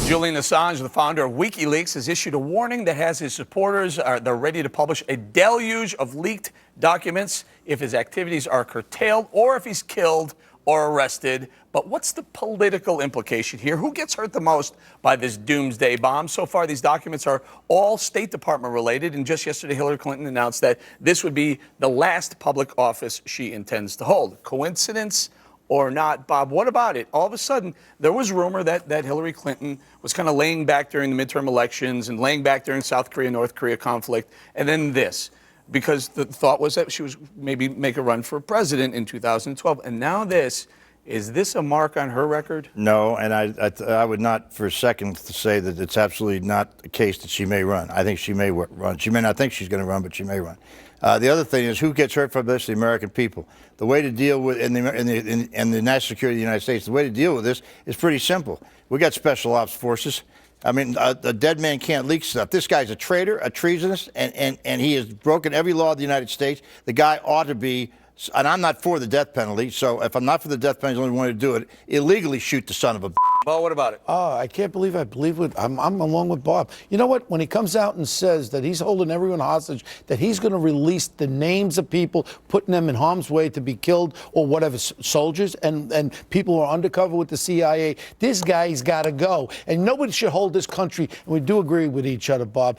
Julian Assange, the founder of WikiLeaks, has issued a warning that has his supporters they're ready to publish a deluge of leaked documents if his activities are curtailed or if he's killed or arrested. But what's the political implication here? Who gets hurt the most by this doomsday bomb? So far, these documents are all State Department related. And just yesterday, Hillary Clinton announced that this would be the last public office she intends to hold. Coincidence or not? Bob, what about it? All of a sudden, there was rumor that Hillary Clinton was kind of laying back during the midterm elections and laying back during South Korea-North Korea conflict. And then this, because the thought was that she was maybe make a run for president in 2012. And now this. Is this a mark on her record? No, and I would not for a second say that it's absolutely not the case that she may run. I think she may run. She may not think she's going to run, but she may run. The other thing is who gets hurt from this? The American people. The way to deal with in the national security of the United States, the way to deal with this is pretty simple. We got special ops forces. I mean, a dead man can't leak stuff. This guy's a traitor, a treasonist, and he has broken every law of the United States. The guy ought to be. And I'm not for the death penalty, so if I'm not for the death penalty, the only one to do it, illegally shoot the son of a b****. Well, what about it? Oh, I can't believe I believe it. I'm along with Bob. You know what? When he comes out and says that he's holding everyone hostage, that he's going to release the names of people, putting them in harm's way to be killed or whatever, soldiers and people who are undercover with the CIA, this guy's got to go. And nobody should hold this country, and we do agree with each other, Bob,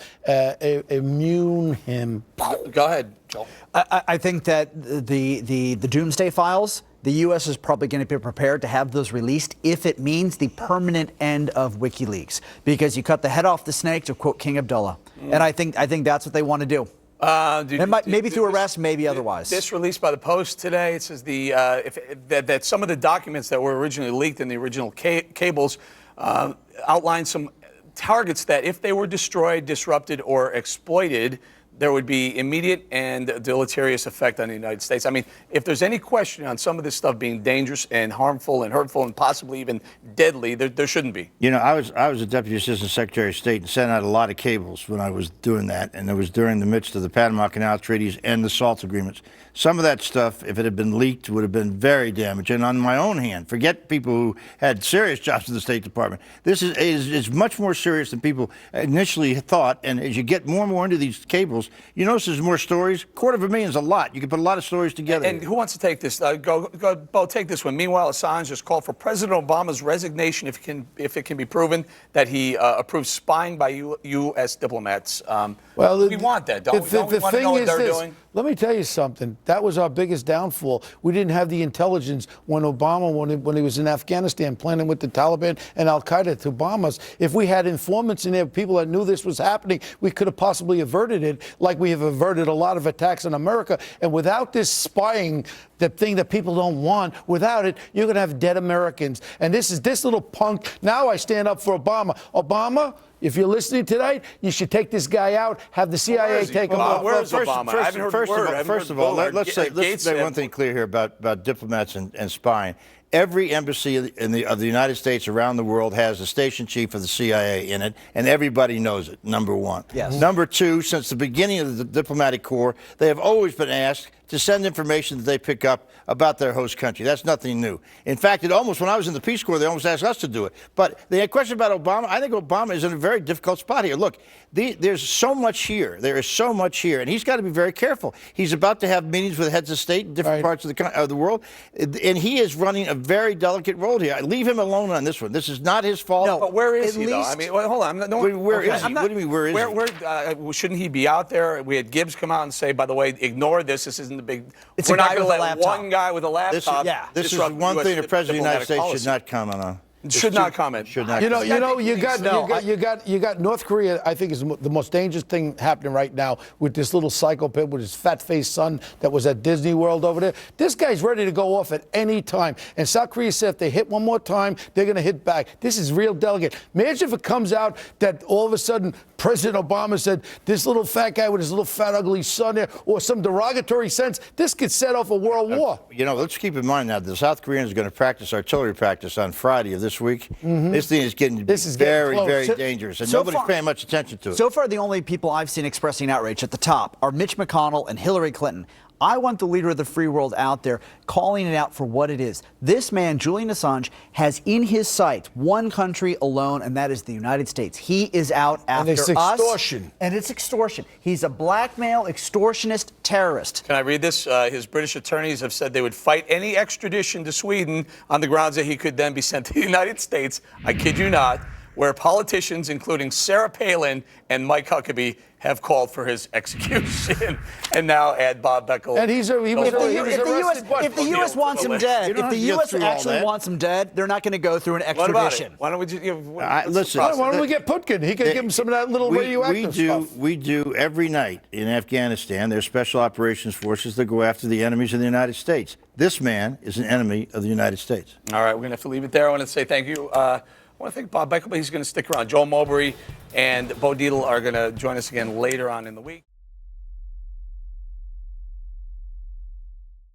immune him. Go ahead, Joel. I think that the doomsday files, the U.S. is probably going to be prepared to have those released if it means the permanent end of WikiLeaks, because you cut the head off the snake, to quote King Abdullah. And I think that's what they want to do. Maybe through arrest, maybe otherwise. This released by the Post today, it says that some of the documents that were originally leaked in the original cables outline some targets that if they were destroyed, disrupted, or exploited, there would be immediate and deleterious effect on the United States. I mean, if there's any question on some of this stuff being dangerous and harmful and hurtful and possibly even deadly, there shouldn't be. You know, I was a Deputy Assistant Secretary of State and sent out a lot of cables when I was doing that, and it was during the midst of the Panama Canal treaties and the SALT agreements. Some of that stuff, if it had been leaked, would have been very damaging. And on my own hand, forget people who had serious jobs in the State Department. This is much more serious than people initially thought. And as you get more and more into these cables, you notice there's more stories. $250,000 is a lot. You can put a lot of stories together. And who wants to take this? Go, Bo, take this one. Meanwhile, Assange has called for President Obama's resignation if it can be proven that he approved spying by U.S. diplomats. Well, we want that, don't we? Don't we want to know what they're doing? Let me tell you something. That was our biggest downfall. We didn't have the intelligence when Obama, when he was in Afghanistan, planning with the Taliban and Al-Qaeda to bomb us. If we had informants in there, people that knew this was happening, we could have possibly averted it, like we have averted a lot of attacks in America. And without this spying, the thing that people don't want, without it, you're going to have dead Americans. And this little punk. Now I stand up for Obama. Obama, if you're listening tonight, you should take this guy out, have the CIA take him out. Where's Obama? First of all, let's say one thing clear here about diplomats and spying. Every embassy of the United States around the world has a station chief of the CIA in it, and everybody knows it, number one. Yes. Number two, since the beginning of the diplomatic corps, they have always been asked to send information that they pick up about their host country. That's nothing new. In fact, when I was in the Peace Corps, they almost asked us to do it. But they had a question about Obama. I think Obama is in a very difficult spot here. Look, there's so much here. There is so much here, and he's got to be very careful. He's about to have meetings with heads of state in different parts of the world, and he is running a very delicate role here. Leave him alone on this one. This is not his fault. No, but where is he, though? I mean, hold on. Where is he? What do you mean, where is he? Shouldn't he be out there? We had Gibbs come out and say, by the way, ignore this. This isn't the big. It's We're a not guy going with to a let laptop. one guy with a laptop. This is one thing the President of the United States should not comment on. Should not comment. Should not. You got North Korea. I think is the most dangerous thing happening right now with this little psychopath with his fat-faced son that was at Disney World over there. This guy's ready to go off at any time. And South Korea said if they hit one more time, they're going to hit back. This is real delicate. Imagine if it comes out that all of a sudden President Obama said this little fat guy with his little fat ugly son there, or some derogatory sense. This could set off a world war. You know, let's keep in mind now the South Koreans are going to practice artillery practice on Friday of this week. This thing is getting very dangerous, and nobody's paying much attention to it. So far, the only people I've seen expressing outrage at the top are Mitch McConnell and Hillary Clinton. I want the leader of the free world out there calling it out for what it is. This man, Julian Assange, has in his sight one country alone, and that is the United States. He is out after us. And it's extortion. And it's extortion. He's a blackmail, extortionist terrorist. Can I read this? His British attorneys have said they would fight any extradition to Sweden on the grounds that he could then be sent to the United States. I kid you not. Where politicians, including Sarah Palin and Mike Huckabee, have called for his execution. And now add Bob Beckel. And he was arrested. If the U.S. wants him dead, if the U.S. actually wants him dead, they're not going to go through an What about extradition. it? Why don't we just listen? Why don't we get Putkin? He could give him some of that little radioactive stuff. We do every night in Afghanistan. There's special operations forces that go after the enemies of the United States. This man is an enemy of the United States. All right, we're going to have to leave it there. I want to say thank you. I want to thank Bob Beckel, but he's going to stick around. Joel Mowbray and Bo Dietl are going to join us again later on in the week.